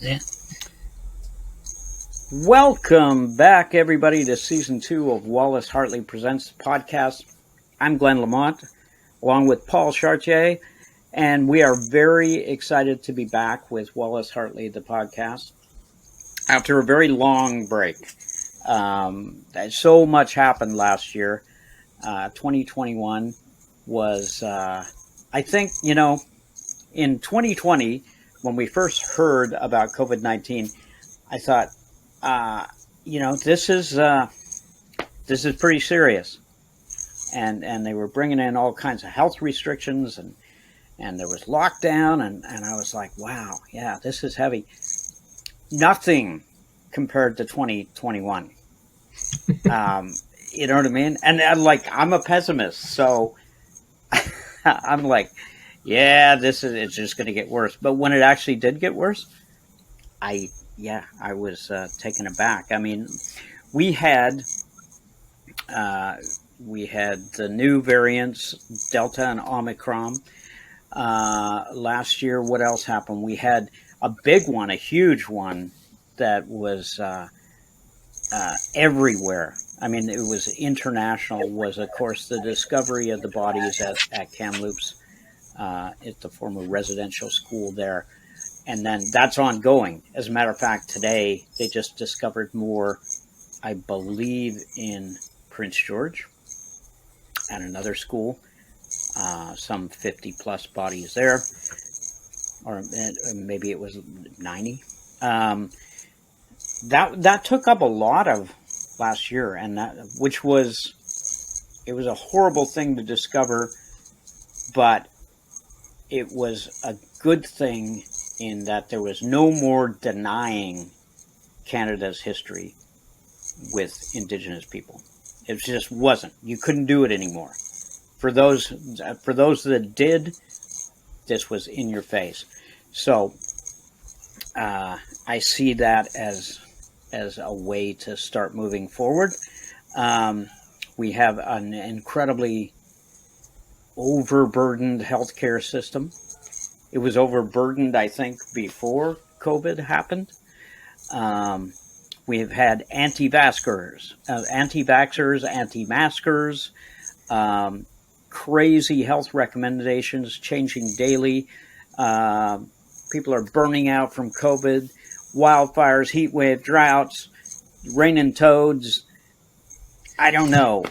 Yeah. Welcome back, everybody, to Season 2 of Wallace Hartley Presents the podcast. I'm Glenn Lamont, along with Paul Chartier, and we are very excited to be back with Wallace Hartley, the podcast, after a very long break. So much happened last year. 2021 was, I think, in 2020, when we first heard about COVID-19, I thought, this is pretty serious, and they were bringing in all kinds of health restrictions, and there was lockdown, and I was like, wow, yeah, this is heavy. Nothing compared to 2021. You know what I mean? And I'm a pessimist, so I'm like, yeah, it's just going to get worse. But when it actually did get worse, I was taken aback. I mean, we had the new variants, Delta and Omicron. Last year, what else happened? We had a big one, a huge one that was everywhere. I mean, it was international. Was, of course, the discovery of the bodies at Kamloops, at the former residential school there. And then that's ongoing. As a matter of fact, today they just discovered more, I believe, in Prince George at another school. Some 50 plus bodies there, or maybe it was 90. That took up a lot of last year, and it was a horrible thing to discover, but it was a good thing in that there was no more denying Canada's history with Indigenous people. It just wasn't. You couldn't do it anymore. For those that did, this was in your face. So I see that as a way to start moving forward. We have an incredibly overburdened healthcare system. It was overburdened, I think, before COVID happened. We've had anti-vaxxers, anti-maskers, crazy health recommendations changing daily. People are burning out from COVID, wildfires, heat wave, droughts, raining toads. I don't know.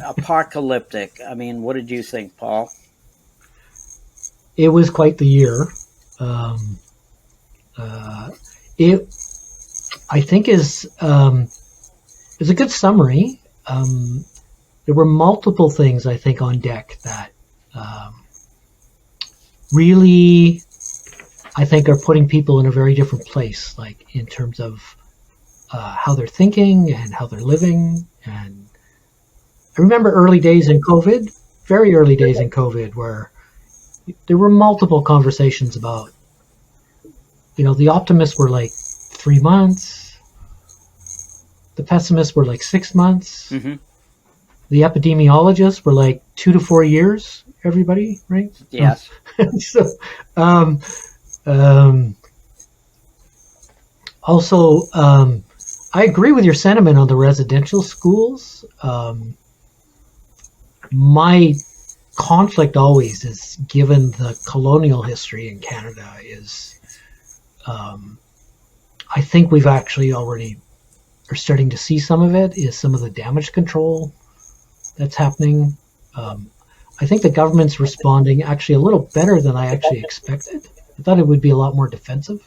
Apocalyptic. I mean, what did you think, Paul? It was quite the year. It, I think, is a good summary. There were multiple things, I think, on deck that really, I think, are putting people in a very different place, like in terms of how they're thinking and how they're living. And I remember early days in COVID, very early days in COVID, where there were multiple conversations about, the optimists were like 3 months, the pessimists were like 6 months, mm-hmm. The epidemiologists were like 2 to 4 years. Everybody, right? Yes. So, also, I agree with your sentiment on the residential schools. My conflict always is, given the colonial history in Canada, is I think we've actually already are starting to see some of it, is some of the damage control that's happening. I think the government's responding actually a little better than I actually expected. I thought it would be a lot more defensive.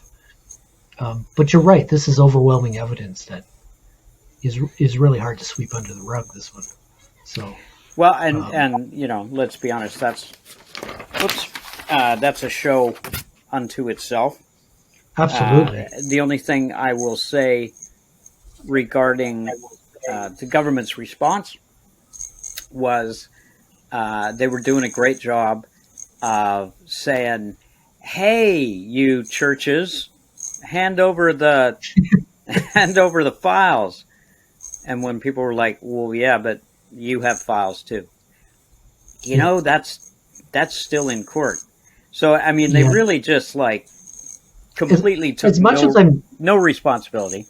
But you're right, this is overwhelming evidence that is really hard to sweep under the rug, this one. So, well, and let's be honest, that's a show unto itself. Absolutely. The only thing I will say regarding the government's response was they were doing a great job of saying, "Hey, you churches, hand over the files." And when people were like, "Well, yeah, but you have files too," that's still in court. So I mean, they really just completely took as much as I'm no responsibility.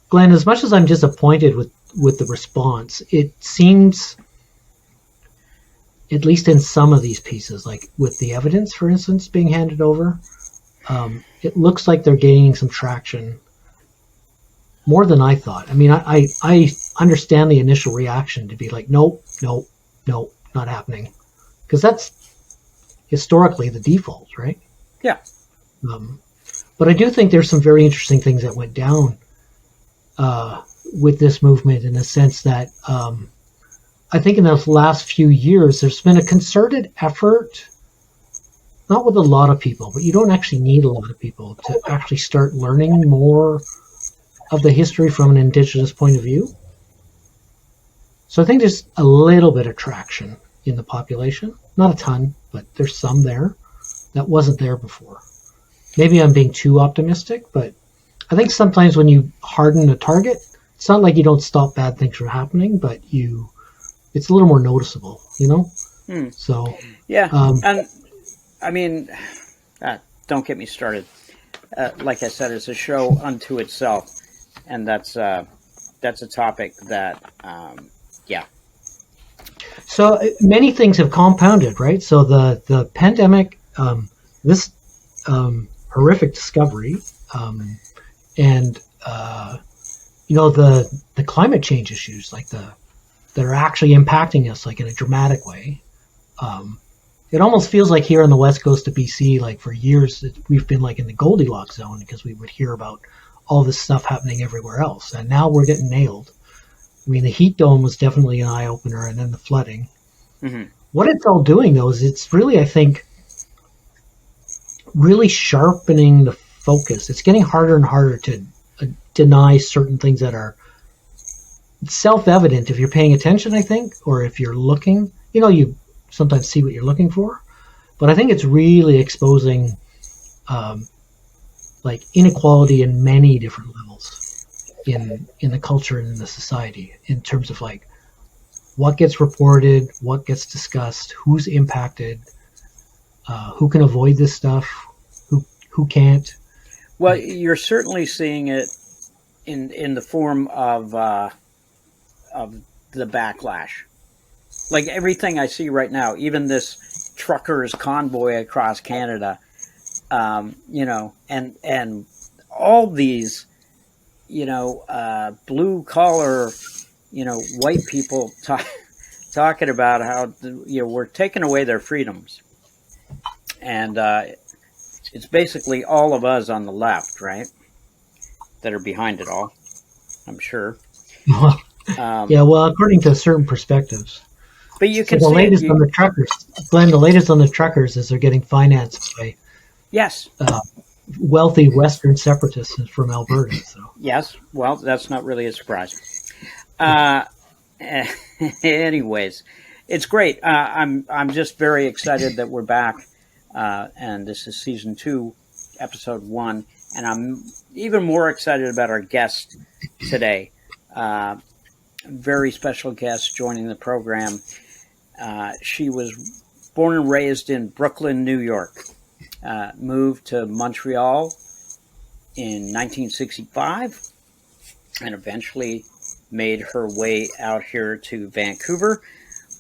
Glenn, as much as I'm disappointed with the response, it seems, at least in some of these pieces, like with the evidence, for instance, being handed over, it looks like they're gaining some traction more than I thought. I mean, I understand the initial reaction to be like, nope, nope, nope, not happening. Because that's historically the default, right? Yeah. But I do think there's some very interesting things that went down with this movement, in the sense that I think in the last few years there's been a concerted effort, not with a lot of people, but you don't actually need a lot of people to actually start learning more of the history from an Indigenous point of view. So I think there's a little bit of traction in the population. Not a ton, but there's some there that wasn't there before. Maybe I'm being too optimistic, but I think sometimes when you harden a target, it's not like you don't stop bad things from happening, but it's a little more noticeable, you know? So yeah, and I mean, don't get me started. Like I said, it's a show unto itself, and that's a topic that, yeah. So many things have compounded, right? So the pandemic, this horrific discovery, and you know, the climate change issues, like that are actually impacting us like in a dramatic way. It almost feels like here on the west coast of BC, like for years we've been like in the Goldilocks zone, because we would hear about all this stuff happening everywhere else, and now we're getting nailed. I mean, the heat dome was definitely an eye opener, and then the flooding. Mm-hmm. What it's all doing, though, is it's really, I think, really sharpening the focus. It's getting harder and harder to deny certain things that are self-evident if you're paying attention, I think, or if you're looking. You know, you sometimes see what you're looking for, but I think it's really exposing like inequality in many different levels in the culture and in the society, in terms of like what gets reported, what gets discussed, who's impacted, who can avoid this stuff, who can't. Well, you're certainly seeing it in the form of the backlash. Like everything I see right now, even this truckers convoy across Canada, you know, and all these, you know, blue collar, you know, white people talking about how, you know, we're taking away their freedoms, and it's basically all of us on the left, right, that are behind it all, I'm sure. Yeah, well, according to certain perspectives. But you can the see latest on the truckers, Glenn. The latest on the truckers is they're getting financed by wealthy Western separatists from Alberta. So yes, well, that's not really a surprise. Anyways, it's great. I'm just very excited that we're back, and this is season 2, episode 1, and I'm even more excited about our guest today. Very special guest joining the program. She was born and raised in Brooklyn, New York. Moved to Montreal in 1965, and eventually made her way out here to Vancouver,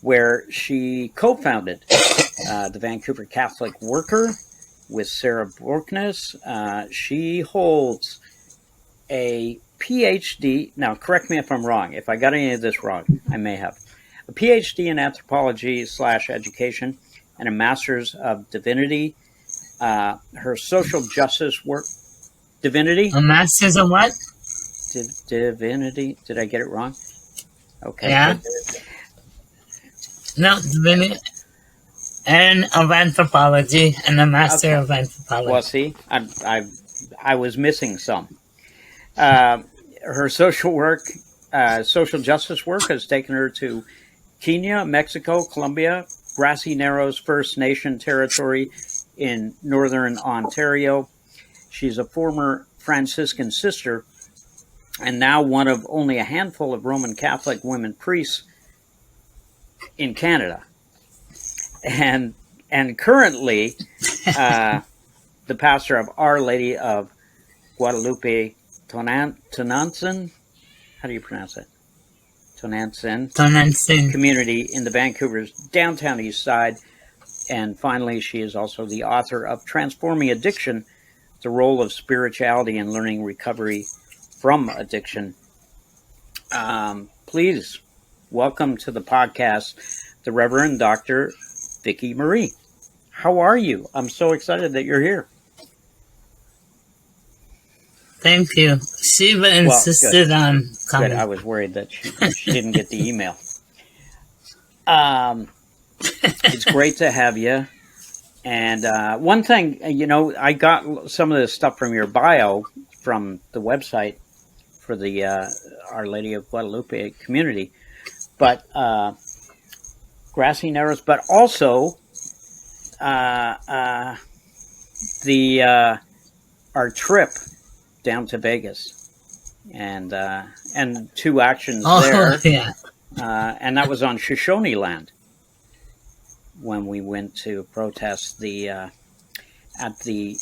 where she co-founded the Vancouver Catholic Worker with Sarah Borkness. She holds a PhD. Now, correct me if I'm wrong. If I got any of this wrong, I may have. A PhD in anthropology / education, and a Master's of Divinity. Her social justice work, divinity. A Master's of what? Divinity. Did I get it wrong? Okay. Yeah. No, divinity. And of anthropology, and a Master of Anthropology. Well, see, I was missing some. Her social work, social justice work, has taken her to Kenya, Mexico, Colombia, Grassy Narrows First Nation territory in northern Ontario. She's a former Franciscan sister and now one of only a handful of Roman Catholic women priests in Canada. And currently, the pastor of Our Lady of Guadalupe Tonantzin. How do you pronounce it? Tonantzin community in the Vancouver's downtown east side. And finally, she is also the author of Transforming Addiction, the Role of Spirituality in Learning Recovery from Addiction. Please welcome to the podcast, the Reverend Dr. Vikki Marie. How are you? I'm so excited that you're here. Thank you. Shiva insisted on coming. Good. I was worried that she didn't get the email. It's great to have you. And one thing, I got some of this stuff from your bio from the website for the Our Lady of Guadalupe community, but Grassy Narrows, but also our trip down to Vegas, and 2 actions there, yeah. And that was on Shoshone land when we went to protest at the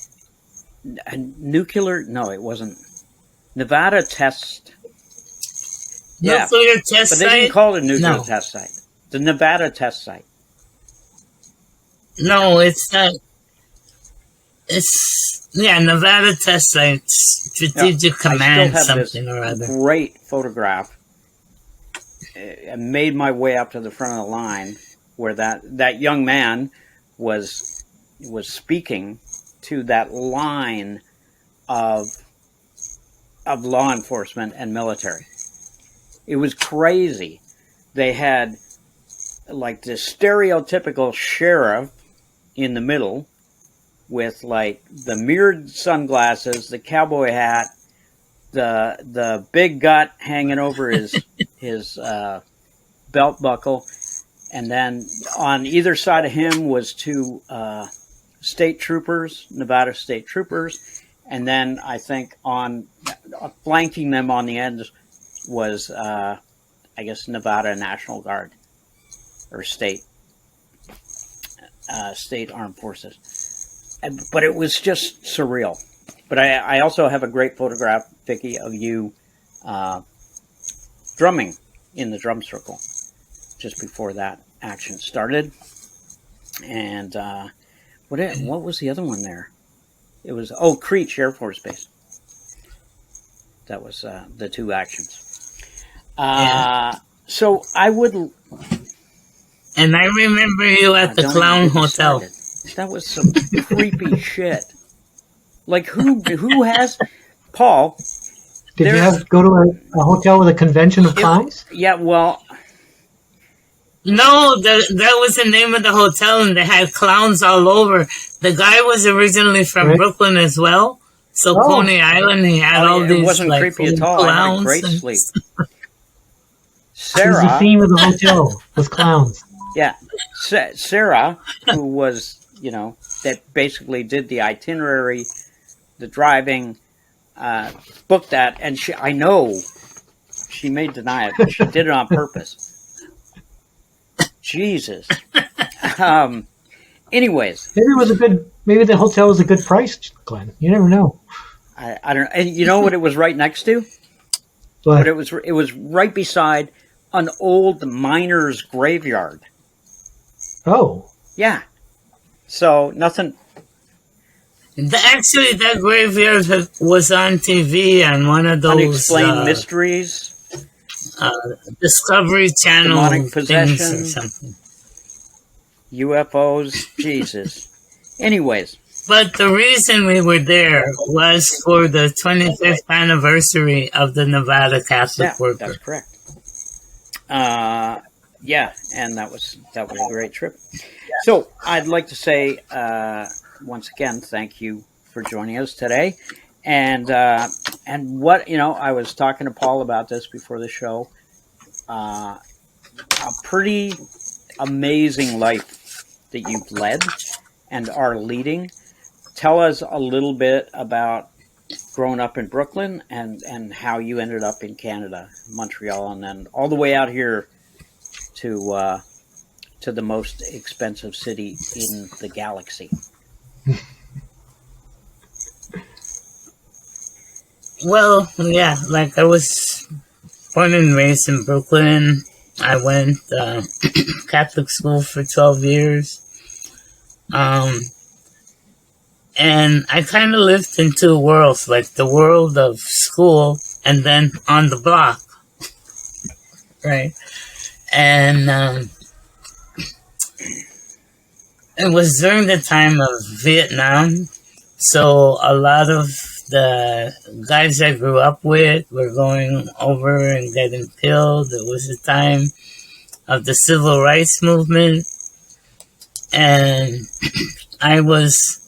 nuclear. No, it wasn't Nevada test. Nuclear test but site? they didn't call it a nuclear test site. The Nevada test site. No, it's not. It's Nevada test site, strategic command, something or other. Great photograph. I made my way up to the front of the line where that young man was speaking to that line of law enforcement and military. It was crazy. They had like this stereotypical sheriff in the middle with like the mirrored sunglasses, the cowboy hat, the big gut hanging over his belt buckle, and then on either side of him was 2 state troopers, Nevada state troopers, and then I think on flanking them on the end was Nevada National Guard or state armed forces. But it was just surreal. But I also have a great photograph, Vikki, of you drumming in the drum circle just before that action started. And what was the other one there? It was Creech Air Force Base. That was the 2 actions. So I would. And I remember you at the Clown Hotel. That was some creepy shit. Like who has Paul? Did you go to a hotel with a convention of clowns? Yeah, well. No, that was the name of the hotel, and they had clowns all over. The guy was originally from Brooklyn as well, so Coney Island, he had all these. It wasn't creepy at all. I had a great sleep. Sarah, it was the theme of the hotel was clowns. Yeah, Sarah, who was that basically did the itinerary, the driving, booked that, and I know she may deny it, but she did it on purpose. Jesus. Anyways, maybe the hotel was a good price, Glenn. You never know. I don't know. And you know what it was right next to? But it was right beside an old miner's graveyard. Oh. Yeah. So nothing. Actually, that graveyard was on TV on one of those Unexplained Mysteries. Discovery Channel Demonic Possession, things or something. UFOs, Jesus. Anyways. But the reason we were there was for the 25th anniversary of the Nevada Catholic Worker. That's correct. And that was a great trip. So I'd like to say once again, thank you for joining us today. And what I was talking to Paul about this before the show. A pretty amazing life that you've led and are leading. Tell us a little bit about growing up in Brooklyn and how you ended up in Canada, Montreal, and then all the way out here to the most expensive city in the galaxy. Well, yeah, like I was born and raised in Brooklyn. I went Catholic school for 12 years. And I kind of lived in two worlds, like the world of school and then on the block, right? And it was during the time of Vietnam, so a lot of the guys I grew up with were going over and getting killed. It was the time of the civil rights movement, and I was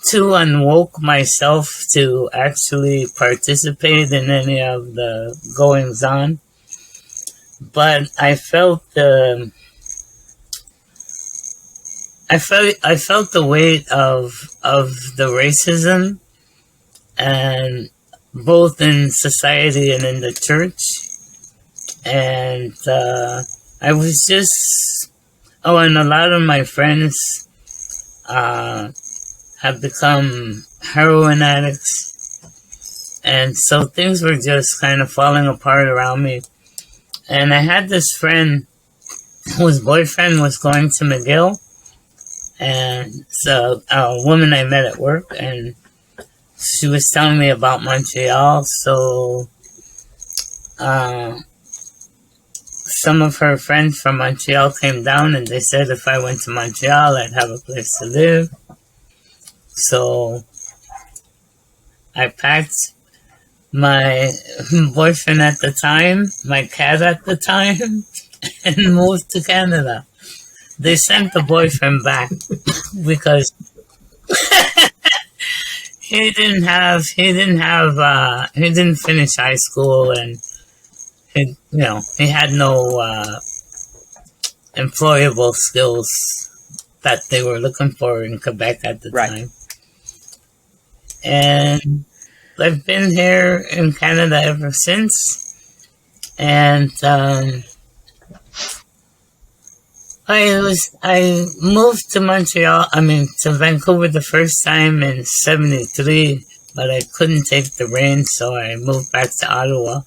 too unwoke myself to actually participate in any of the goings on. But I felt the weight of the racism, and both in society and in the church. And I was just and a lot of my friends have become heroin addicts, and so things were just kind of falling apart around me. And I had this friend whose boyfriend was going to McGill, and so a woman I met at work, and she was telling me about Montreal. So some of her friends from Montreal came down, and they said if I went to Montreal, I'd have a place to live. So I packed my boyfriend at the time, my cat at the time, and moved to Canada. They sent the boyfriend back because he didn't finish high school, and he had no employable skills that they were looking for in Quebec at the time. And I've been here in Canada ever since. And I moved to to Vancouver the first time in 73, but I couldn't take the rain, so I moved back to Ottawa,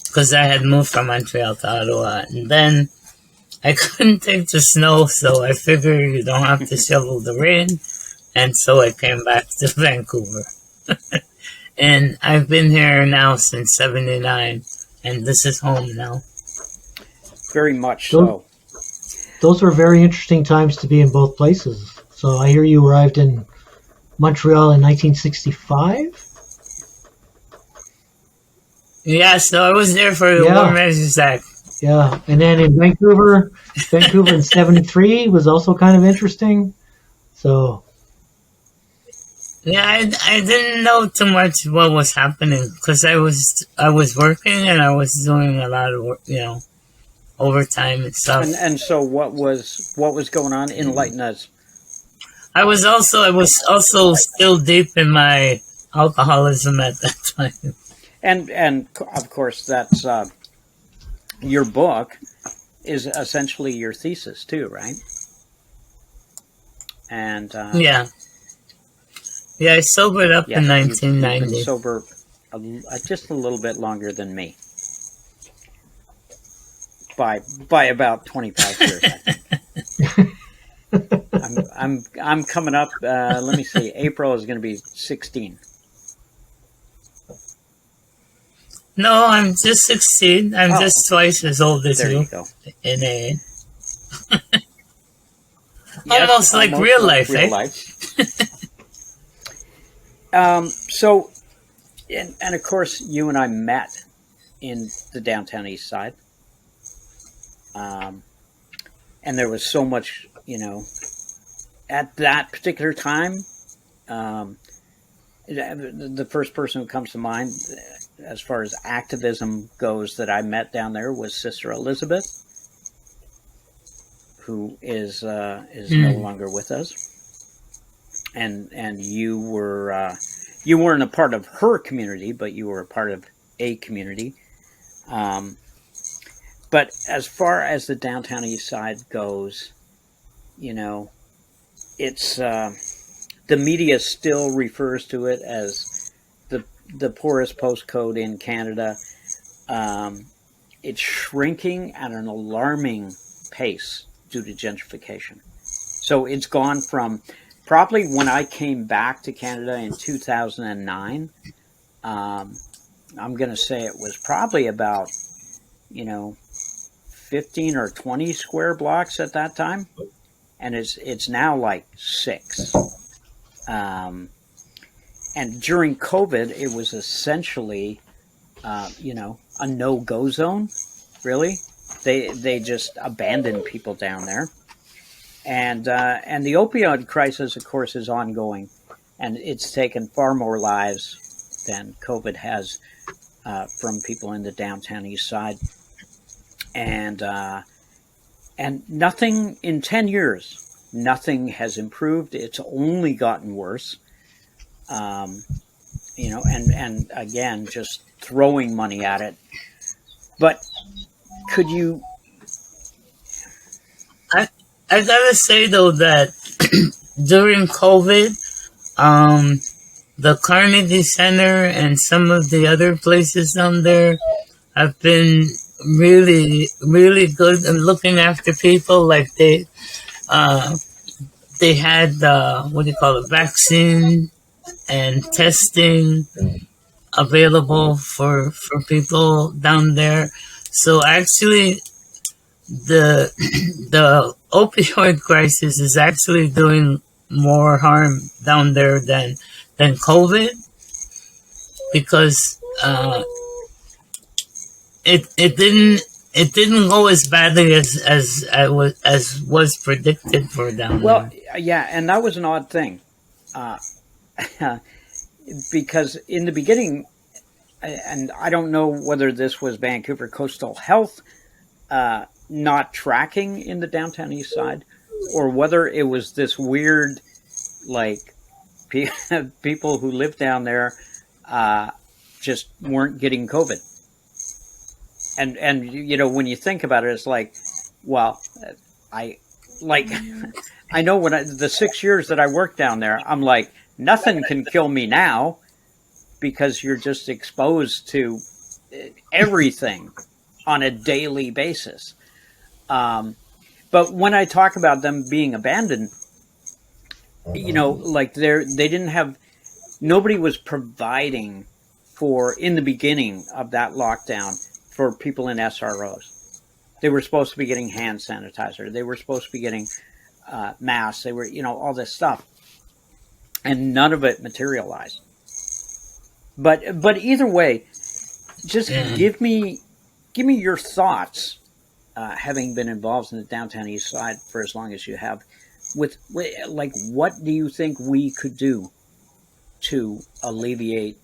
because I had moved from Montreal to Ottawa. And then I couldn't take the snow, so I figured you don't have to shovel the rain, and so I came back to Vancouver. And I've been here now since 79, and this is home now. Very much so. Those were very interesting times to be in both places. So I hear you arrived in Montreal in 1965? Yeah, so I was there for the War Measures Act. Yeah, and then in Vancouver in 73 was also kind of interesting. So... Yeah, I didn't know too much what was happening, because I was working, and I was doing a lot of work, overtime and stuff. And so what was going on? Enlighten us. I was also still deep in my alcoholism at that time. And of course that's your book is essentially your thesis too, right? And yeah, I sobered up in 1990. You've been sober just a little bit longer than me. By about 25 years, I think. I'm coming up. Let me see. April is going to be 16. No, I'm just 16. I'm just twice as old as you. There you go. In a almost like real life, real life. So, and of course, you and I met in the downtown East Side. And there was so much, at that particular time. The first person who comes to mind, as far as activism goes, that I met down there was Sister Elizabeth, who is no longer with us. And you were you weren't a part of her community, but you were a part of a community. But as far as the downtown East Side goes, it's the media still refers to it as the poorest postcode in Canada. It's shrinking at an alarming pace due to gentrification. So it's gone from probably when I came back to Canada in 2009. I'm going to say it was probably about 15 or 20 square blocks at that time, and it's now like 6. And during COVID, it was essentially, a no-go zone. Really, they just abandoned people down there, and the opioid crisis, of course, is ongoing, and it's taken far more lives than COVID has from people in the downtown Eastside, and nothing in 10 years, nothing has improved. It's only gotten worse. And again, just throwing money at it. But could you? I gotta say though that during COVID, the Carnegie Center and some of the other places down there have been really, really good in looking after people. Like they had what do you call it, vaccine and testing available for people down there. So actually, the opioid crisis is actually doing more harm down there than COVID, because it didn't go as badly as was predicted for down Well, there. yeah, and that was an odd thing, because in the beginning, and I don't know whether this was Vancouver Coastal Health not tracking in the downtown east side, or whether it was this weird, like, people who live down there just weren't getting COVID. And when you think about it, it's like, well, I know when the 6 years that I worked down there, I'm like, nothing can kill me now, because you're just exposed to everything on a daily basis. But when I talk about them being abandoned, like they didn't have, nobody was providing for, in the beginning of that lockdown, for people in SROs. They were supposed to be getting hand sanitizer. They were supposed to be getting masks. They were, all this stuff. And none of it materialized. But either way, just give me your thoughts, having been involved in the downtown east side for as long as you have, with like, what do you think we could do to alleviate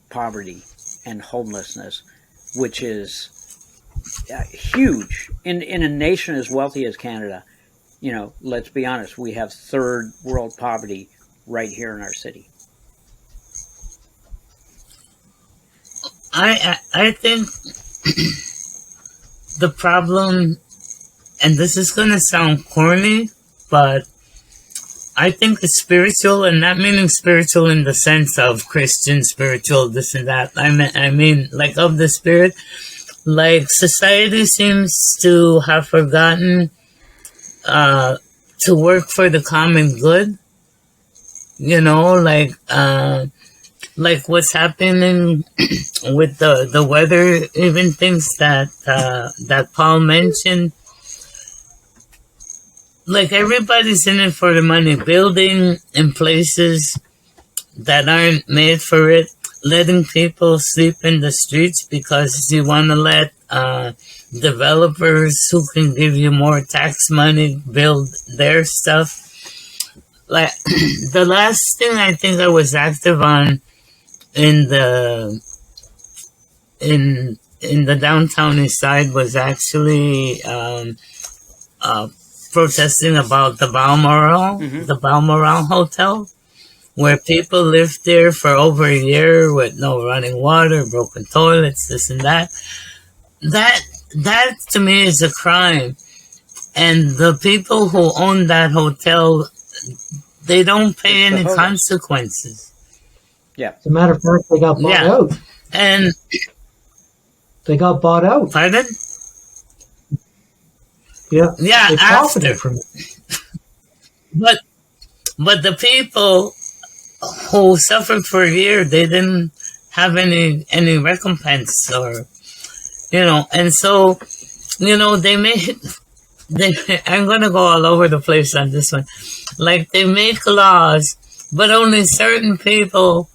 poverty and homelessness, which is huge in a nation as wealthy as Canada? Let's be honest, we have third world poverty right here in our city. I think the problem, and this is going to sound corny, but I think it's spiritual, and not meaning spiritual in the sense of Christian spiritual, this and that. I mean like of the spirit. Like, society seems to have forgotten to work for the common good. Like what's happening with the weather, even things that Paul mentioned. Like, everybody's in it for the money, building in places that aren't made for it, letting people sleep in the streets because you want to let developers who can give you more tax money build their stuff. Like, the last thing I think I was active on in the downtown east side was actually protesting about the Balmoral Hotel, where people lived there for over a year with no running water, broken toilets, this and that. That to me is a crime. And the people who own that hotel, they don't pay any consequences. Yeah. As a matter of fact, they got bought out. And They got bought out. pardon? Yeah. Yeah, They profited after. from it. But the people who suffered for a year, they didn't have any recompense, or and so they made I'm gonna go all over the place on this one. Like, they make laws, but only certain people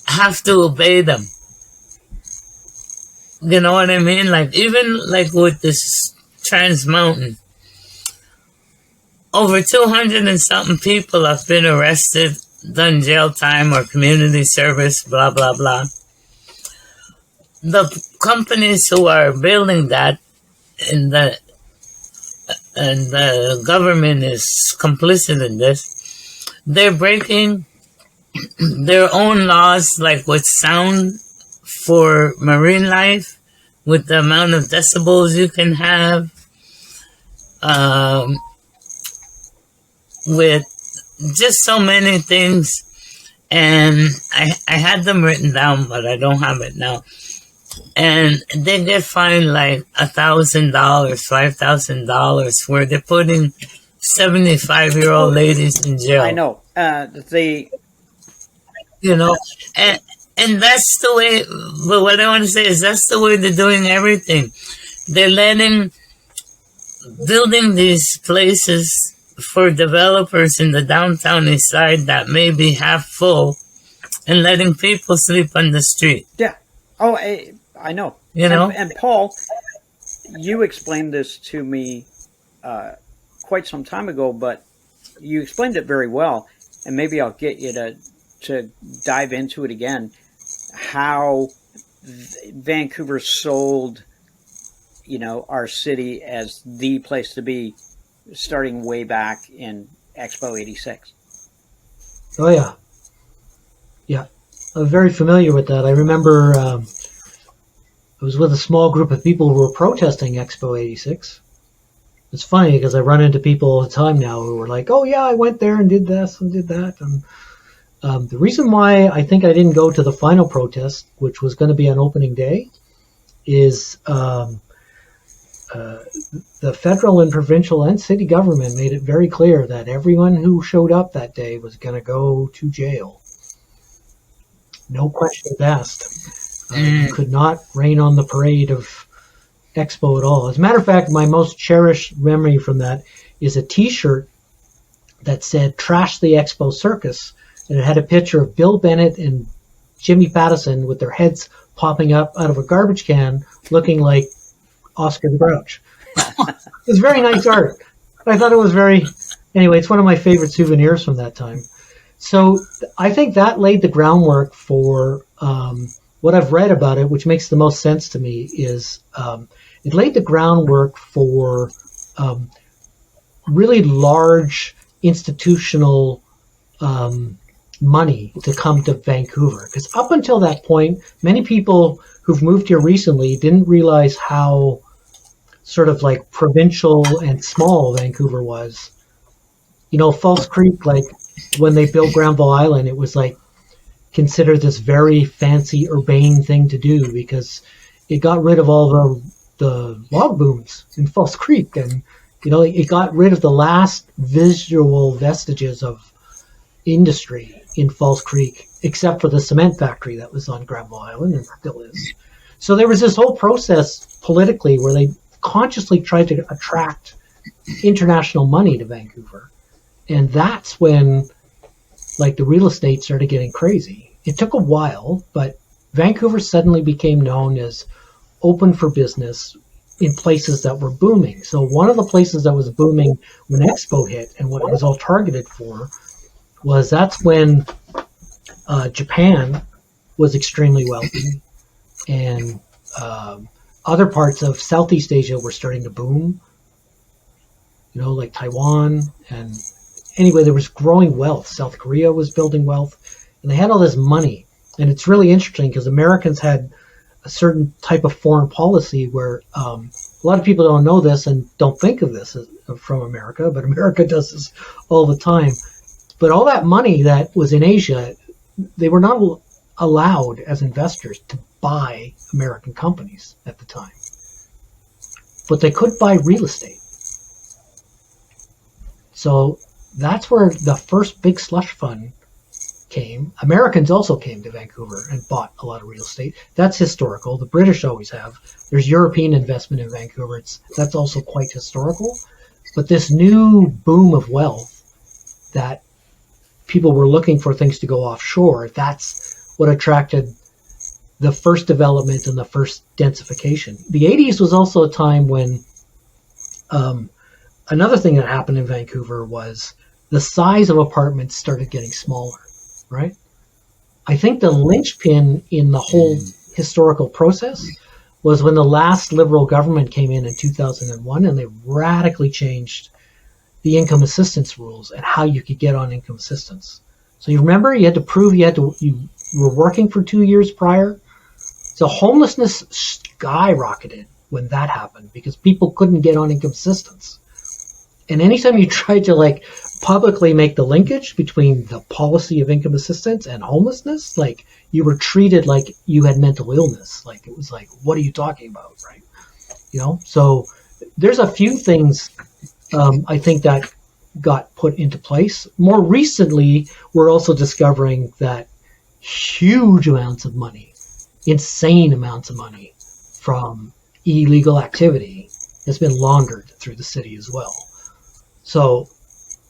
have to obey them. You know what I mean? Like, even like with this Trans Mountain, over 200 and something people have been arrested, done jail time or community service, blah, blah, blah. The companies who are building that, and the government is complicit in this, they're breaking their own laws, like with sound for marine life, with the amount of decibels you can have, with just so many things. And I had them written down, but I don't have it now. And they get fined like $1,000, $5,000, where they're putting 75-year-old ladies in jail. I know. And that's the way. But what I want to say is, that's the way they're doing everything. They're building these places for developers in the downtown Eastside that may be half full, and letting people sleep on the street. Yeah. Oh, I know. And Paul, you explained this to me quite some time ago, but you explained it very well, and maybe I'll get you to dive into it again. How Vancouver sold, our city as the place to be, starting way back in Expo '86. Oh, yeah. Yeah. I'm very familiar with that. I remember I was with a small group of people who were protesting Expo '86. It's funny because I run into people all the time now who are like, oh, yeah, I went there and did this and did that. And the reason why I think I didn't go to the final protest, which was going to be on opening day, is the federal and provincial and city government made it very clear that everyone who showed up that day was going to go to jail. No questions asked. You could not rain on the parade of Expo at all. As a matter of fact, my most cherished memory from that is a T-shirt that said "Trash the Expo Circus," and it had a picture of Bill Bennett and Jimmy Pattison with their heads popping up out of a garbage can, looking like Oscar the Grouch. It was very nice art. I thought it was anyway, it's one of my favorite souvenirs from that time. So I think that laid the groundwork for what I've read about it, which makes the most sense to me, is it laid the groundwork for really large institutional money to come to Vancouver. Because up until that point, many people who've moved here recently didn't realize how sort of like provincial and small Vancouver was. False Creek, like when they built Granville Island, it was like considered this very fancy urbane thing to do because it got rid of all the log booms in False Creek, and it got rid of the last visual vestiges of industry in False Creek, except for the cement factory that was on Granville Island and still is. So there was this whole process politically where they consciously tried to attract international money to Vancouver. And that's when the real estate started getting crazy. It took a while, but Vancouver suddenly became known as open for business in places that were booming. So one of the places that was booming when Expo hit, and what it was all targeted for, that's when Japan was extremely wealthy, and other parts of Southeast Asia were starting to boom, like Taiwan. And anyway, there was growing wealth. South Korea was building wealth, and they had all this money. And it's really interesting because Americans had a certain type of foreign policy where a lot of people don't know this and don't think of this from America, but America does this all the time. But all that money that was in Asia they were not allowed as investors to buy American companies at the time, but they could buy real estate. So that's where the first big slush fund came. Americans also came to Vancouver and bought a lot of real estate. That's historical. The British always have. There's European investment in Vancouver. That's also quite historical. But this new boom of wealth that people were looking for things to go offshore, that's what attracted the first development and the first densification. The 80s was also a time when another thing that happened in Vancouver was the size of apartments started getting smaller, right? I think the linchpin in the whole historical process was when the last Liberal government came in 2001, and they radically changed the income assistance rules and how you could get on income assistance. So you remember you had to prove you were working for 2 years prior. So homelessness skyrocketed when that happened because people couldn't get on income assistance. And anytime you tried to like publicly make the linkage between the policy of income assistance and homelessness, like you were treated like you had mental illness. Like it was like, what are you talking about, right? You know, so there's a few things I think that got put into place. More recently, we're also discovering that huge amounts of money, insane amounts of money from illegal activity has been laundered through the city as well. So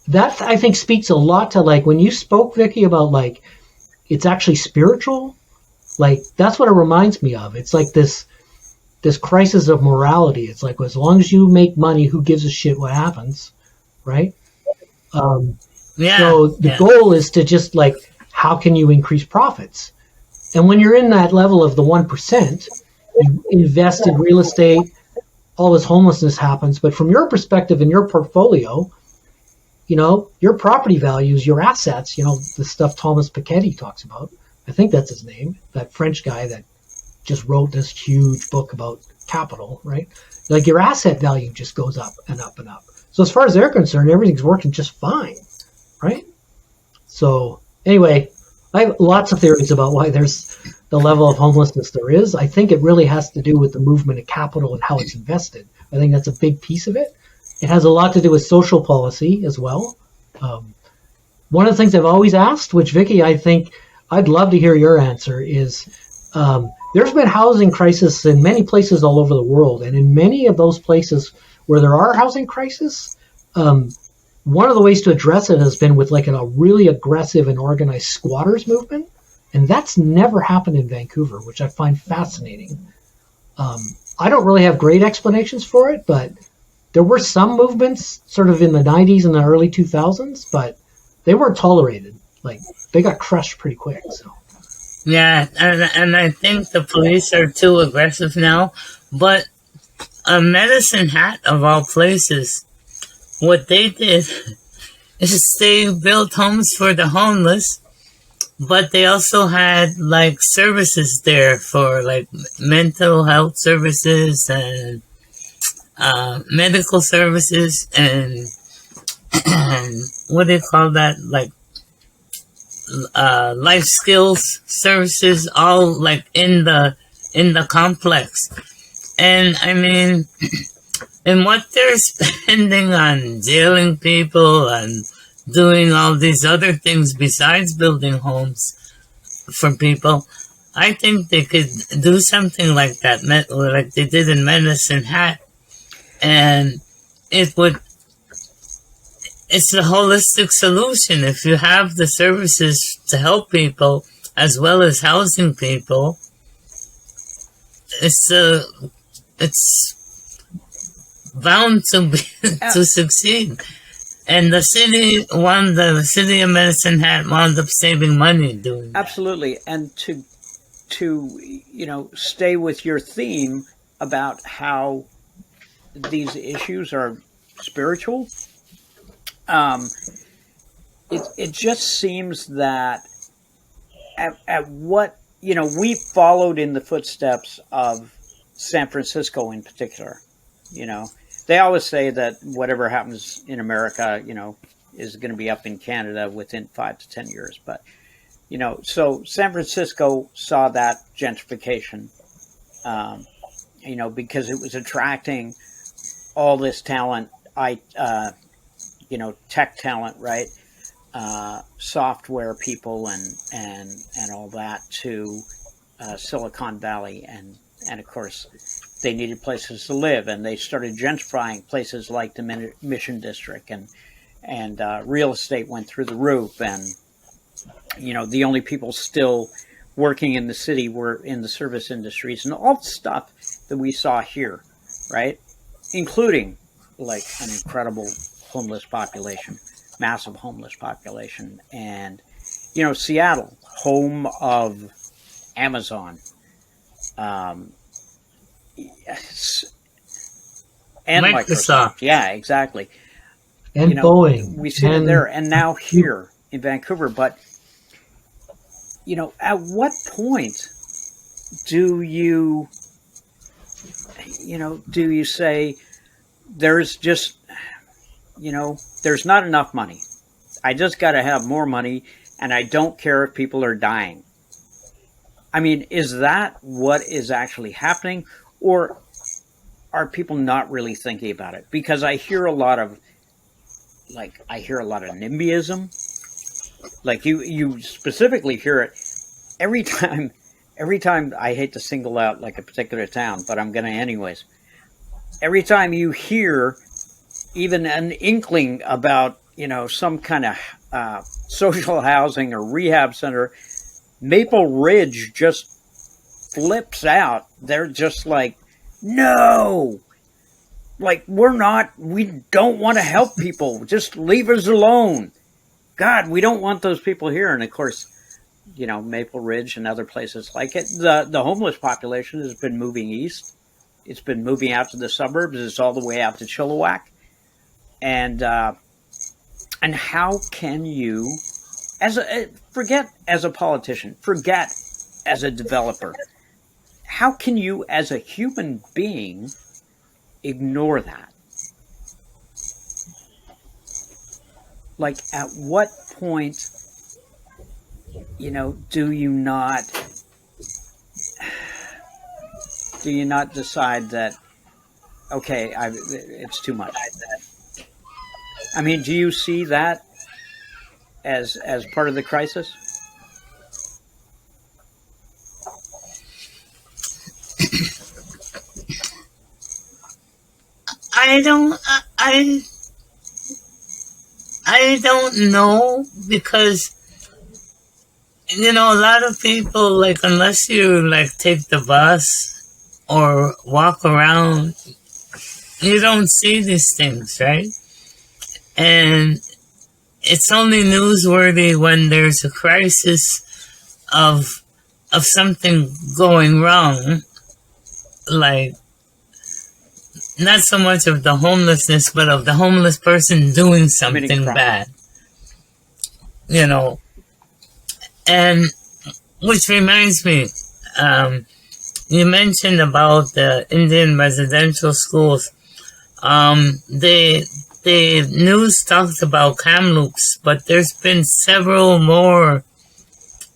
that I think speaks a lot to like when you spoke, Vikki, about like it's actually spiritual. Like that's what it reminds me of. It's like this crisis of morality. It's like as long as you make money, who gives a shit what happens, right? So the goal is to just like how can you increase profits? And when you're in that level of the 1%, you invest in real estate. All this homelessness happens, but from your perspective in your portfolio, you know, your property values, your assets, you know, the stuff Thomas Piketty talks about. I think that's his name, that French guy that just wrote this huge book about capital, right? Like your asset value just goes up and up and up. So as far as they're concerned, everything's working just fine, right? So anyway, I have lots of theories about why there's the level of homelessness there is. I think it really has to do with the movement of capital and how it's invested. I think that's a big piece of it. It has a lot to do with social policy as well. One of the things I've always asked, which Vikki, I think I'd love to hear your answer, is there's been housing crisis in many places all over the world. And in many of those places where there are housing crises, one of the ways to address it has been with like a really aggressive and organized squatters movement. And that's never happened in Vancouver, which I find fascinating. I don't really have great explanations for it, but there were some movements sort of in the 90s and the early 2000s, but they weren't tolerated. Like they got crushed pretty quick. So. Yeah, and I think the police are too aggressive now. But Medicine Hat, of all places, what they did is they built homes for the homeless, but they also had like services there for like mental health services and medical services and what do you call that, like life skills services, all like in the complex. And I mean, and what they're spending on jailing people and doing all these other things besides building homes for people, I think they could do something like that, like they did in Medicine Hat. And it's a holistic solution. If you have the services to help people as well as housing people, it's bound to be to succeed. And the city of Medicine Hat wound up saving money doing that. Absolutely. And to stay with your theme about how these issues are spiritual, it just seems that at what, we followed in the footsteps of San Francisco in particular. They always say that whatever happens in America, is going to be up in Canada within 5 to 10 years. But So San Francisco saw that gentrification, because it was attracting all this talent, tech talent, right? Software people and all that to Silicon Valley, and of course they needed places to live, and they started gentrifying places like the Mission District, and real estate went through the roof, and the only people still working in the city were in the service industries and all the stuff that we saw here, right? Including like an incredible homeless population, massive homeless population. And, Seattle, home of Amazon, and Microsoft. Yeah, exactly. And Boeing. We see it there, and now here in Vancouver. But, at what point do you say there's just, there's not enough money. I just got to have more money, and I don't care if people are dying. I mean, is that what is actually happening, or are people not really thinking about it? Because I hear a lot of NIMBYism. Like you specifically hear it every time. I hate to single out like a particular town, but I'm going to anyways. Every time you hear even an inkling about, some kind of social housing or rehab center, Maple Ridge just flips out. They're just like, no, like we don't want to help people. Just leave us alone. God, we don't want those people here. And of course, Maple Ridge and other places like it, the homeless population has been moving east. It's been moving out to the suburbs. It's all the way out to Chilliwack. And how can you, forget as a politician, forget as a developer, how can you as a human being ignore that? Like, at what point, do you not decide that, okay, it's too much? I mean, do you see that as part of the crisis? I don't know, because a lot of people, like, unless you like take the bus or walk around, you don't see these things, right? And it's only newsworthy when there's a crisis of something going wrong, like, not so much of the homelessness, but of the homeless person doing something bad. And which reminds me, you mentioned about the Indian residential schools. The news talked about Kamloops, but there's been several more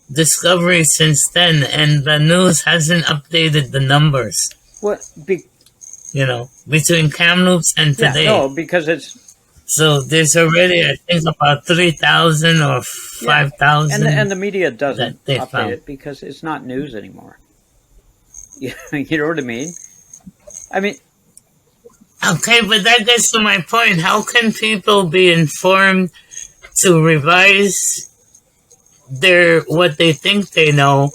discoveries since then, and the news hasn't updated the numbers. What? Between Kamloops and today. Yeah, no, because it's... So there's already, I think, about 3,000 or 5,000. And the media doesn't update it because it's not news anymore. You know what I mean? Okay, but that gets to my point. How can people be informed to revise what they think they know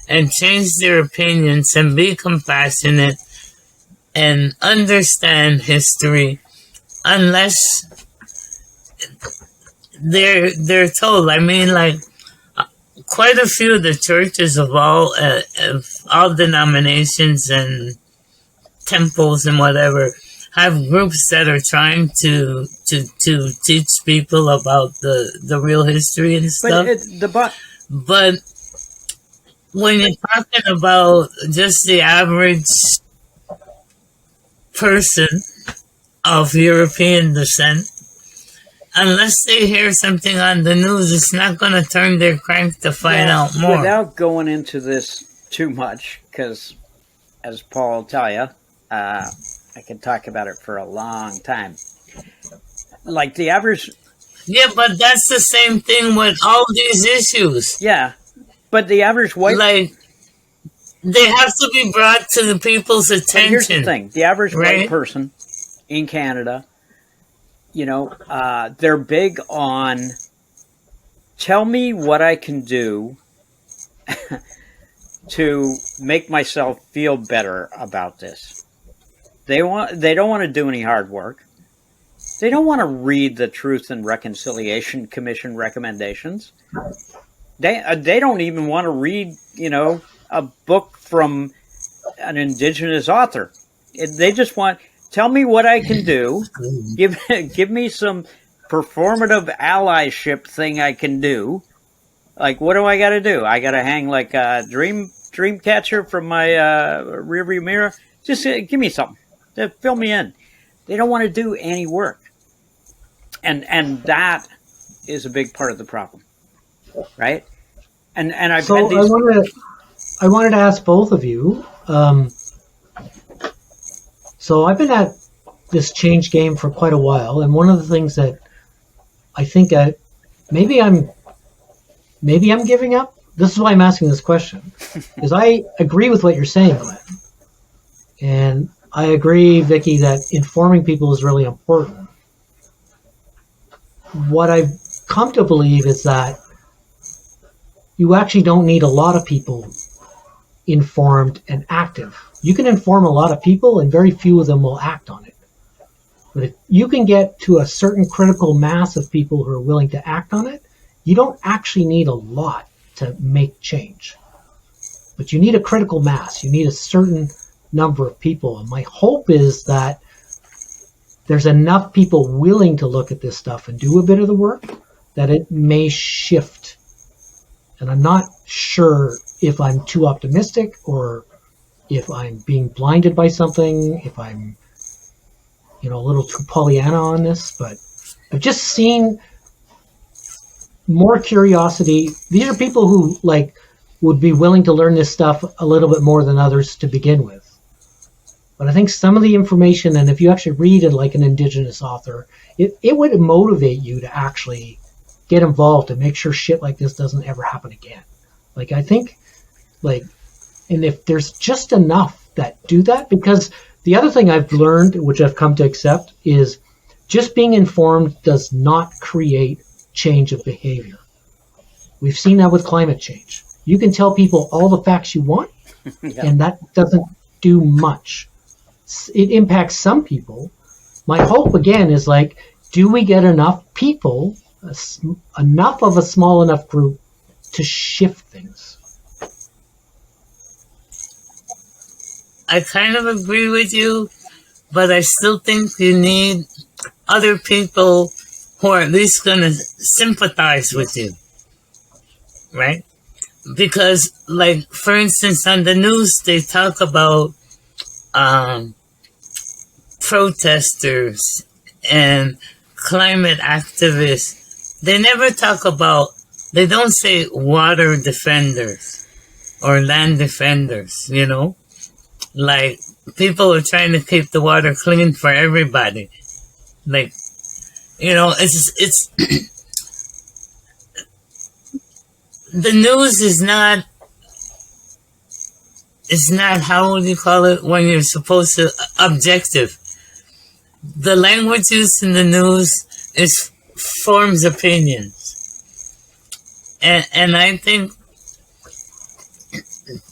and change their opinions and be compassionate and understand history unless they're told? I mean, like, quite a few of the churches of all denominations and temples and whatever have groups that are trying to teach people about the real history and stuff. But when you're talking about just the average person of European descent, unless they hear something on the news, it's not going to turn their crank to find out more. Without going into this too much, because as Paul will tell you, I could talk about it for a long time. Like the average... Yeah, but that's the same thing with all these issues. Yeah, but the average white... Like, they have to be brought to the people's attention. But here's the thing. The average white person in Canada, they're big on, tell me what I can do to make myself feel better about this. They don't want to do any hard work. They don't want to read the Truth and Reconciliation Commission recommendations. They don't even want to read, a book from an Indigenous author. They just want, tell me what I can do. Give me some performative allyship thing I can do. Like, what do I got to do? I got to hang like a dream catcher from my rearview mirror. Just give me something. Fill me in. They don't want to do any work. And that is a big part of the problem. Right? And I've had these... I wanted to ask both of you. So I've been at this change game for quite a while, and one of the things that I think maybe I'm giving up. This is why I'm asking this question, because I agree with what you're saying, Glenn, and I agree, Vikki, that informing people is really important. What I've come to believe is that you actually don't need a lot of people informed and active. You can inform a lot of people and very few of them will act on it. But if you can get to a certain critical mass of people who are willing to act on it, you don't actually need a lot to make change. But you need a critical mass. You need a certain number of people. And my hope is that there's enough people willing to look at this stuff and do a bit of the work that it may shift. And I'm not sure if I'm too optimistic or if I'm being blinded by something, if I'm, a little too Pollyanna on this, but I've just seen more curiosity. These are people who would be willing to learn this stuff a little bit more than others to begin with. But I think some of the information, and if you actually read it like an Indigenous author, it would motivate you to actually get involved and make sure shit like this doesn't ever happen again. I think, and if there's just enough that do that, because the other thing I've learned, which I've come to accept, is just being informed does not create change of behavior. We've seen that with climate change. You can tell people all the facts you want, and that doesn't do much. It impacts some people. My hope, again, is do we get enough people, enough of a small enough group to shift things? I kind of agree with you, but I still think you need other people who are at least going to sympathize with you, right? Because, for instance, on the news, they talk about protesters and climate activists. They never talk about, they don't say water defenders or land defenders, people are trying to keep the water clean for everybody. It's the news is not, how would you call it when you're supposed to, objective. The language used in the news forms opinions. And I think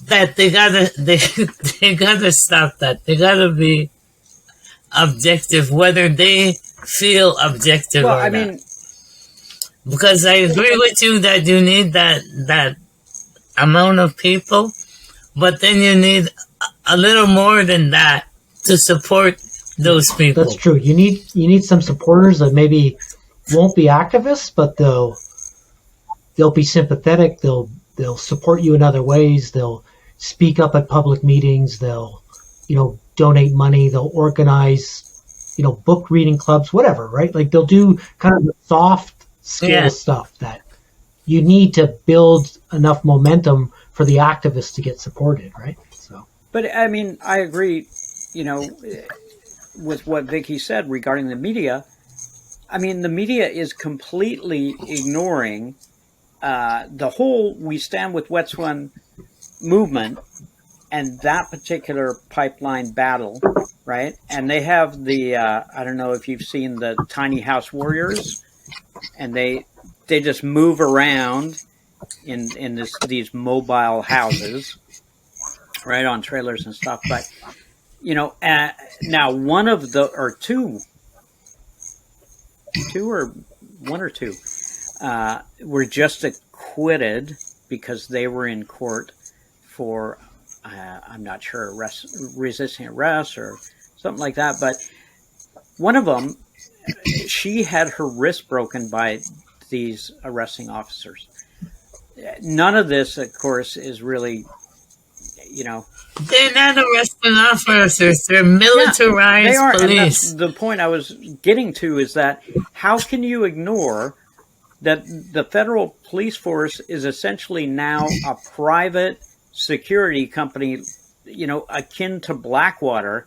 that they gotta stop that. They gotta be objective, whether they feel objective or not. Because I agree with you that you need that amount of people, but then you need a little more than that to support those people. That's true. You need some supporters that maybe won't be activists, but they'll be sympathetic. They'll support you in other ways. They'll speak up at public meetings. They'll donate money. They'll organize book reading clubs, whatever, right? Like they'll do kind of the soft skill stuff that you need to build enough momentum for the activists to get supported, right? So, but I mean, I agree, with what Vikki said regarding the media. I mean, the media is completely ignoring the whole "We Stand with Wet'suwet'en" movement and that particular pipeline battle, right? And they have the I don't know if you've seen the tiny house warriors, and they just move around in these mobile houses, right, on trailers and stuff. But now one of the or two or one or two were just acquitted because they were in court for I'm not sure resisting arrest or something like that. But one of them, she had her wrist broken by these arresting officers. None of this, of course, is really, They're not arresting officers. They're militarized they are, police. And that's the point I was getting to, is that how can you ignore that the federal police force is essentially now a private security company, akin to Blackwater,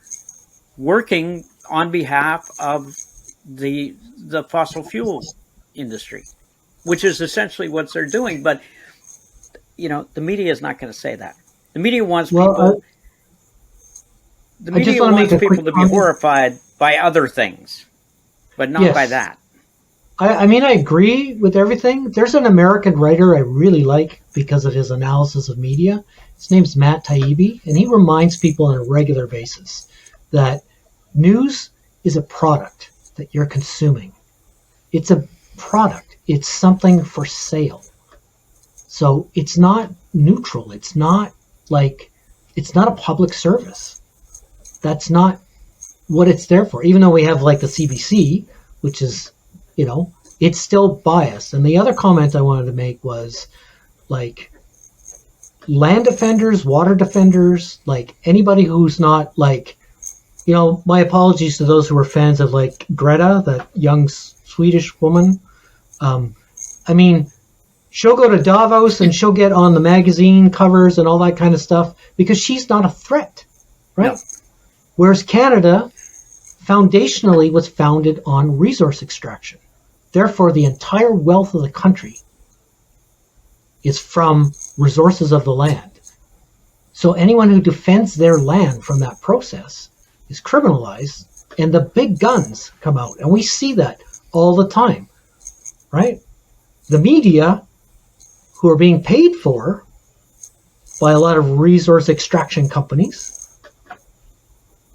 working on behalf of the fossil fuel industry, which is essentially what they're doing. But the media is not going to say that. The media wants people. The media wants people to be horrified by other things, but not by that. I mean, I agree with everything. There's an American writer I really like because of his analysis of media. His name's Matt Taibi, and he reminds people on a regular basis that news is a product that you're consuming. It's a product. It's something for sale. So it's not neutral. It's not a public service. That's not what it's there for. Even though we have like the CBC, which is, it's still biased. And the other comment I wanted to make was like land defenders, water defenders, like anybody who's not like, my apologies to those who are fans of like Greta, that young Swedish woman. I mean, she'll go to Davos and she'll get on the magazine covers and all that kind of stuff because she's not a threat, right? No. Whereas Canada foundationally was founded on resource extraction. Therefore, the entire wealth of the country is from resources of the land. So anyone who defends their land from that process is criminalized, and the big guns come out. And we see that all the time, right? The media, who are being paid for by a lot of resource extraction companies,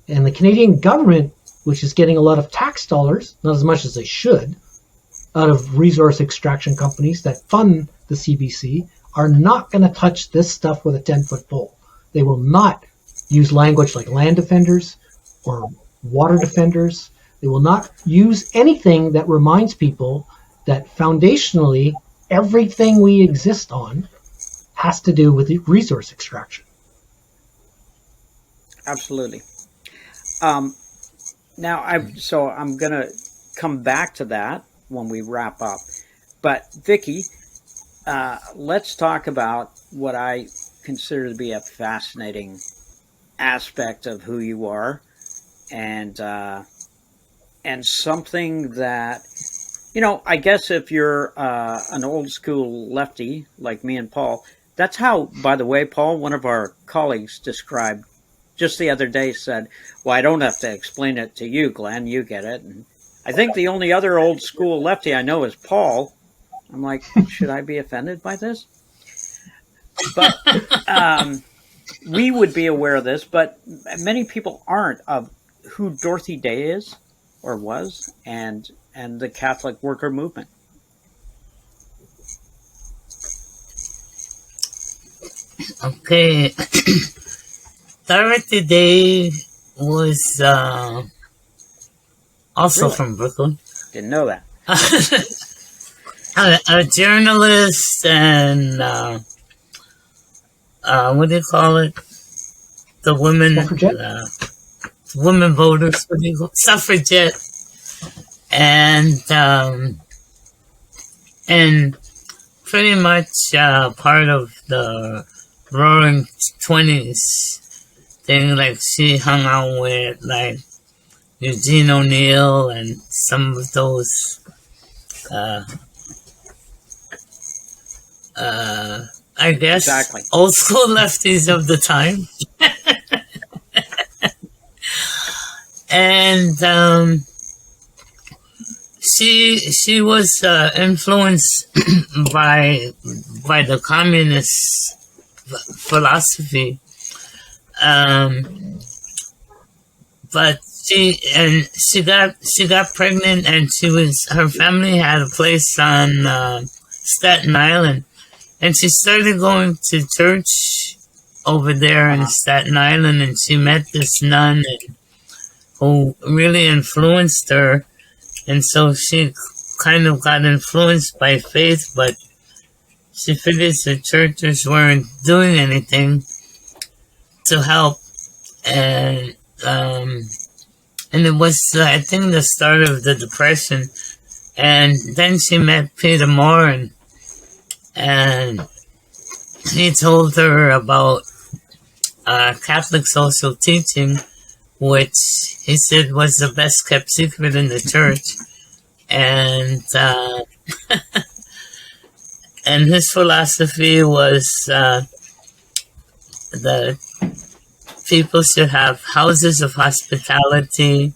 and the Canadian government, which is getting a lot of tax dollars, not as much as they should, out of resource extraction companies that fund the CBC, are not going to touch this stuff with a 10-foot pole. They will not use language like land defenders or water defenders. They will not use anything that reminds people that foundationally everything we exist on has to do with resource extraction. Absolutely. Now, I'm going to come back to that when we wrap up. But Vikki, let's talk about what I consider to be a fascinating aspect of who you are, and something that, I guess if you're an old school lefty like me and Paul, that's how, by the way, Paul, one of our colleagues described just the other day, said, well, I don't have to explain it to you, Glenn, you get it. And I think the only other old school lefty I know is Paul. I'm like, should I be offended by this? But we would be aware of this, but many people aren't, of who Dorothy Day is or was, and the Catholic worker movement. Okay. Dorothy Day was also really? From Brooklyn. Didn't know that. A journalist and what do you call it? The women women voters, what do you call suffragette, and pretty much part of the Roaring Twenties thing. Like she hung out with like Eugene O'Neill and some of those I guess Exactly. old school lefties of the time. And she was influenced by the communist philosophy, but she got pregnant, and her family had a place on Staten Island, and she started going to church over there in Staten Island, and she met this nun who really influenced her. And so she kind of got influenced by faith, but she figured the churches weren't doing anything to help. And it was, I think, the start of the Depression. And then she met Peter Moore, and he told her about Catholic social teaching, which he said was the best kept secret in the church. And and his philosophy was that people should have houses of hospitality,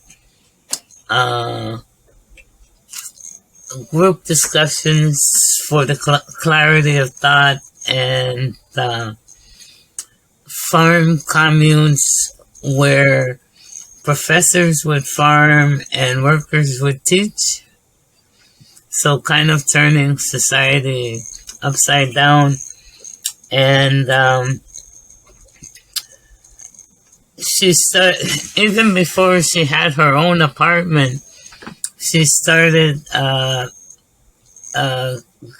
group discussions for the clarity of thought, and farm communes where professors would farm and workers would teach. So kind of turning society upside down. And she started, even before she had her own apartment, she started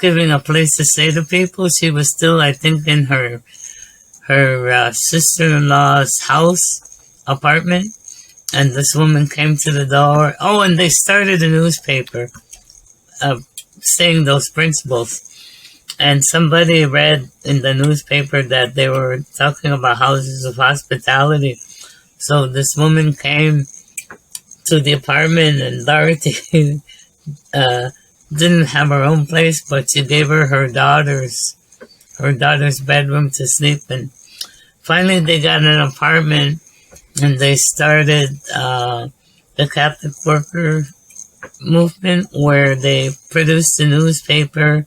giving a place to stay to people. She was still, I think, in her sister-in-law's apartment. And this woman came to the door. Oh, and they started a newspaper saying those principles. And somebody read in the newspaper that they were talking about houses of hospitality. So this woman came to the apartment, and Dorothy didn't have her own place, but she gave her daughter's bedroom to sleep in. Finally, they got an apartment, and they started the Catholic Worker Movement, where they produced a newspaper.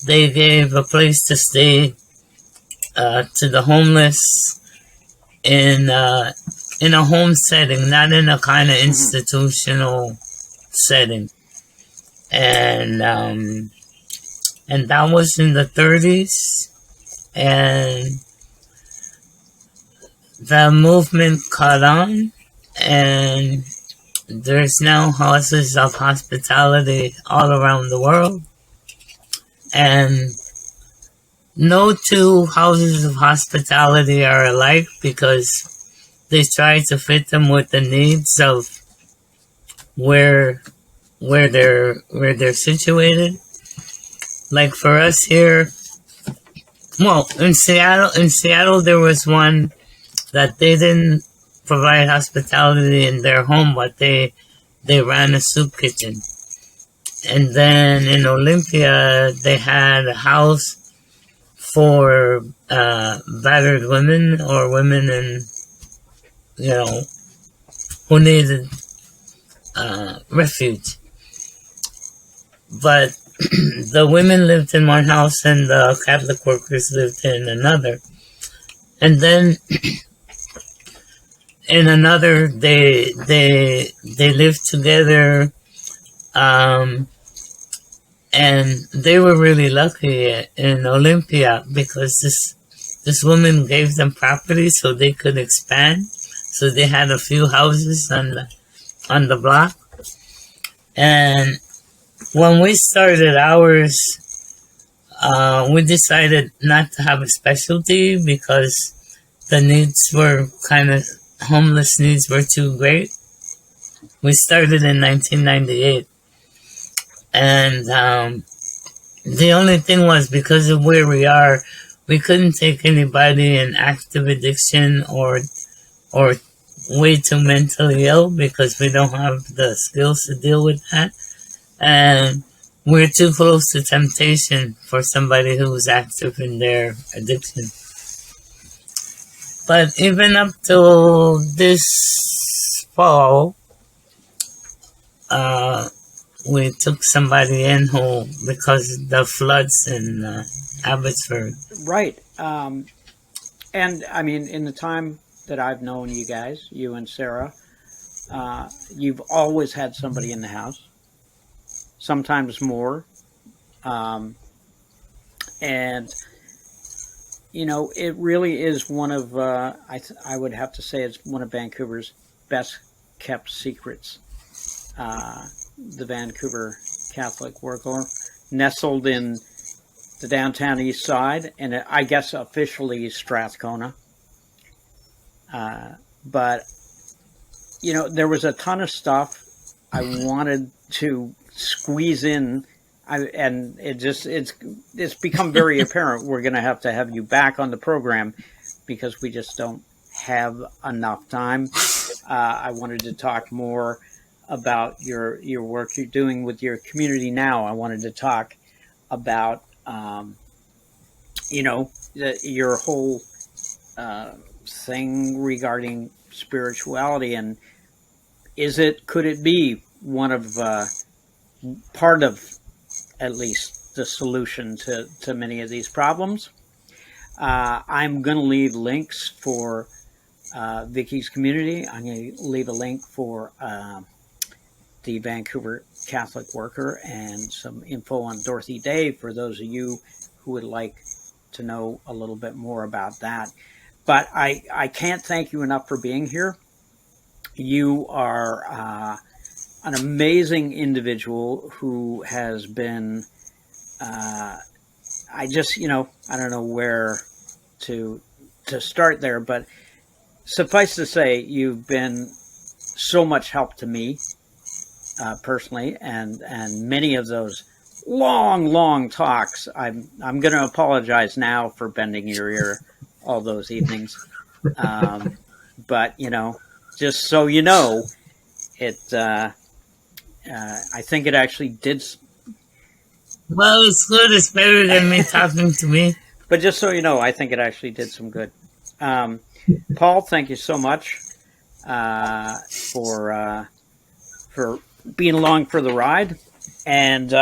They gave a place to stay to the homeless in a home setting, not in a kind of institutional setting. And that was in the 30s, and the movement caught on, and there's now houses of hospitality all around the world. And no two houses of hospitality are alike, because they try to fit them with the needs of where they're situated. Like for us here, well, in Seattle there was one that they didn't provide hospitality in their home, but they ran a soup kitchen. And then in Olympia, they had a house for battered women, or women who needed refuge. But the women lived in one house, and the Catholic workers lived in another. And then in another, they lived together, and they were really lucky in Olympia, because this woman gave them property so they could expand. So they had a few houses on the block. And when we started ours, we decided not to have a specialty, because the needs were kind of homeless needs were too great. We started in 1998, and the only thing was, because of where we are, we couldn't take anybody in active addiction or way too mentally ill, because we don't have the skills to deal with that. And we're too close to temptation for somebody who's active in their addiction. But even up till this fall, we took somebody in who, because of the floods in Abbotsford. Right. And I mean, in the time that I've known you guys, you and Sarah, you've always had somebody in the house, sometimes more. And, you know, it really is one of, I would have to say it's one of Vancouver's best kept secrets. The Vancouver Catholic Worker, nestled in the downtown East Side, and I guess officially Strathcona. But, you know, there was a ton of stuff I wanted to squeeze in, and it's become very apparent we're going to have you back on the program, because we just don't have enough time. I wanted to talk more about your work you're doing with your community now. I wanted to talk about, you know, your whole thing regarding spirituality, and could it be one of part of at least the solution to many of these problems? I'm going to leave links for Vikki's community. I'm going to leave a link for the Vancouver Catholic Worker, and some info on Dorothy Day for those of you who would like to know a little bit more about that. But I can't thank you enough for being here. You are an amazing individual who has been, I don't know where to start there, but suffice to say, you've been so much help to me personally, and many of those long talks. I'm going to apologize now for bending your ear all those evenings, but you know, just so you know, it. I think it actually did. Well, it's good. It's better than me talking to me. But just so you know, I think it actually did some good. Paul, thank you so much for being along for the ride. And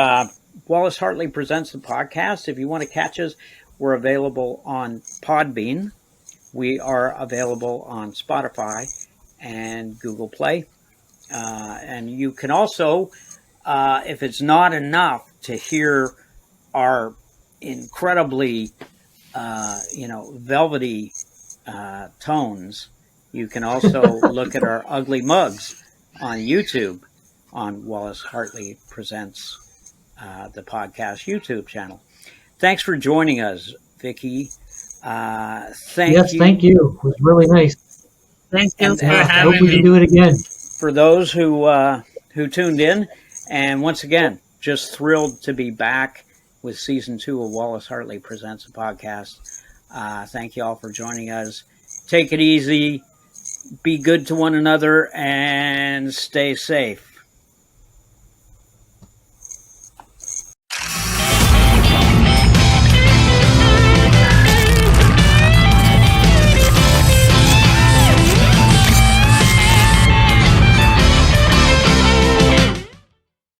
Wallace Hartley Presents the podcast. If you want to catch us, we're available on Podbean. We are available on Spotify and Google Play. And you can also, if it's not enough to hear our incredibly, velvety tones, you can also look at our ugly mugs on YouTube on Wallace Hartley Presents the podcast YouTube channel. Thanks for joining us, Vikki. Thank you. It was really nice. Thank you for I having hope we me. can do it again. For those who tuned in, and once again, just thrilled to be back with season 2 of Wallace Hartley Presents a podcast. Thank you all for joining us. Take it easy, be good to one another, and stay safe.